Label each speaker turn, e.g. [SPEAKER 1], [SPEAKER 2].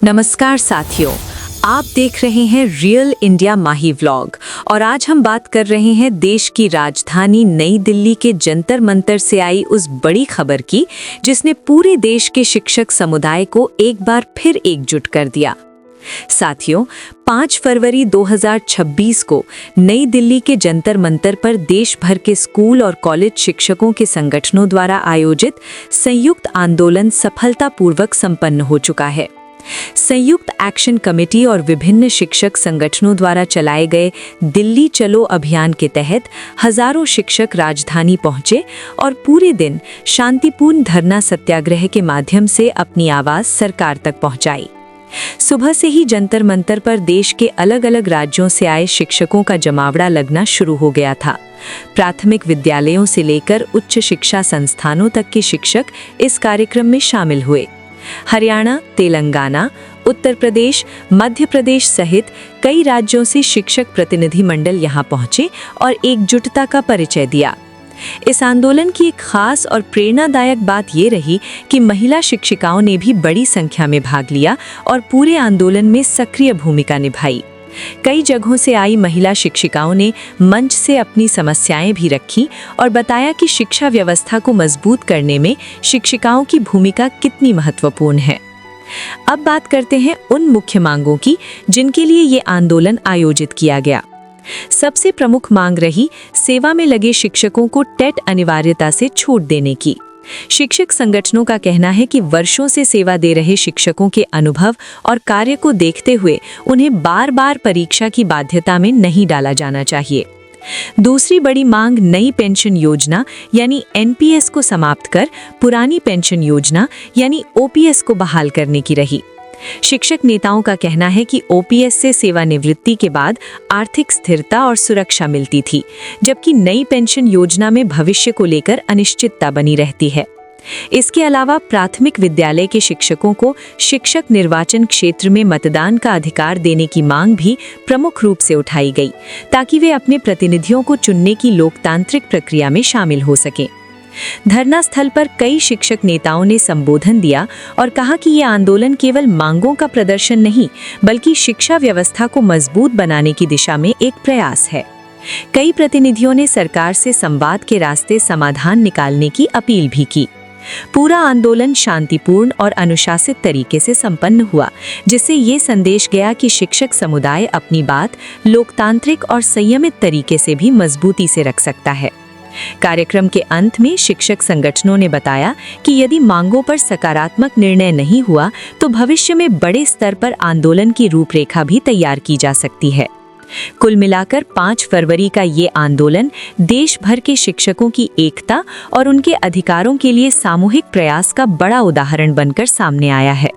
[SPEAKER 1] नमस्कार साथियों, आप देख रहे हैं रियल इंडिया माही व्लॉग और आज हम बात कर रहे हैं देश की राजधानी नई दिल्ली के जंतर मंतर से आई उस बड़ी खबर की जिसने पूरे देश के शिक्षक समुदाय को एक बार फिर एकजुट कर दिया। साथियों, 5 फरवरी 2026 को नई दिल्ली के जंतर मंतर पर देश भर के स्कूल और कॉलेज शिक्षकों के संगठनों द्वारा आयोजित संयुक्त आंदोलन सफलतापूर्वक संपन्न हो चुका है। संयुक्त एक्शन कमेटी और विभिन्न शिक्षक संगठनों द्वारा चलाए गए दिल्ली चलो अभियान के तहत हजारों शिक्षक राजधानी पहुंचे और पूरे दिन शांतिपूर्ण धरना सत्याग्रह के माध्यम से अपनी आवाज सरकार तक पहुंचाई। सुबह से ही जंतर मंतर पर देश के अलग अलग राज्यों से आए शिक्षकों का जमावड़ा लगना शुरू हो गया था। प्राथमिक विद्यालयों से लेकर उच्च शिक्षा संस्थानों तक के शिक्षक इस कार्यक्रम में शामिल हुए। हरियाणा, तेलंगाना, उत्तर प्रदेश, मध्य प्रदेश सहित कई राज्यों से शिक्षक प्रतिनिधि मंडल यहां पहुंचे और एकजुटता का परिचय दिया। इस आंदोलन की एक खास और प्रेरणादायक बात ये रही कि महिला शिक्षिकाओं ने भी बड़ी संख्या में भाग लिया और पूरे आंदोलन में सक्रिय भूमिका निभाई। कई जगहों से आई महिला शिक्षिकाओं ने मंच से अपनी समस्याएं भी रखी और बताया कि शिक्षा व्यवस्था को मजबूत करने में शिक्षिकाओं की भूमिका कितनी महत्वपूर्ण है। अब बात करते हैं उन मुख्य मांगों की जिनके लिए ये आंदोलन आयोजित किया गया। सबसे प्रमुख मांग रही सेवा में लगे शिक्षकों को टेट अनिवार्यता से छूट देने की। शिक्षक संगठनों का कहना है कि वर्षों से सेवा दे रहे शिक्षकों के अनुभव और कार्य को देखते हुए उन्हें बार बार परीक्षा की बाध्यता में नहीं डाला जाना चाहिए। दूसरी बड़ी मांग नई पेंशन योजना यानी एनपीएस को समाप्त कर पुरानी पेंशन योजना यानी ओपीएस को बहाल करने की रही। शिक्षक नेताओं का कहना है कि ओपीएस से सेवानिवृत्ति के बाद आर्थिक स्थिरता और सुरक्षा मिलती थी, जबकि नई पेंशन योजना में भविष्य को लेकर अनिश्चितता बनी रहती है। इसके अलावा प्राथमिक विद्यालय के शिक्षकों को शिक्षक निर्वाचन क्षेत्र में मतदान का अधिकार देने की मांग भी प्रमुख रूप से उठाई गई, ताकि वे अपने प्रतिनिधियों को चुनने की लोकतांत्रिक प्रक्रिया में शामिल हो सकें। धरना स्थल पर कई शिक्षक नेताओं ने संबोधन दिया और कहा कि ये आंदोलन केवल मांगों का प्रदर्शन नहीं, बल्कि शिक्षा व्यवस्था को मजबूत बनाने की दिशा में एक प्रयास है। कई प्रतिनिधियों ने सरकार से संवाद के रास्ते समाधान निकालने की अपील भी की। पूरा आंदोलन शांतिपूर्ण और अनुशासित तरीके से संपन्न हुआ, जिससे ये संदेश गया कि शिक्षक समुदाय अपनी बात लोकतांत्रिक और संयमित तरीके से भी मजबूती से रख सकता है। कार्यक्रम के अंत में शिक्षक संगठनों ने बताया कि यदि मांगों पर सकारात्मक निर्णय नहीं हुआ तो भविष्य में बड़े स्तर पर आंदोलन की रूपरेखा भी तैयार की जा सकती है। कुल मिलाकर 5 फरवरी का ये आंदोलन देश भर के शिक्षकों की एकता और उनके अधिकारों के लिए सामूहिक प्रयास का बड़ा उदाहरण बनकर सामने आया है।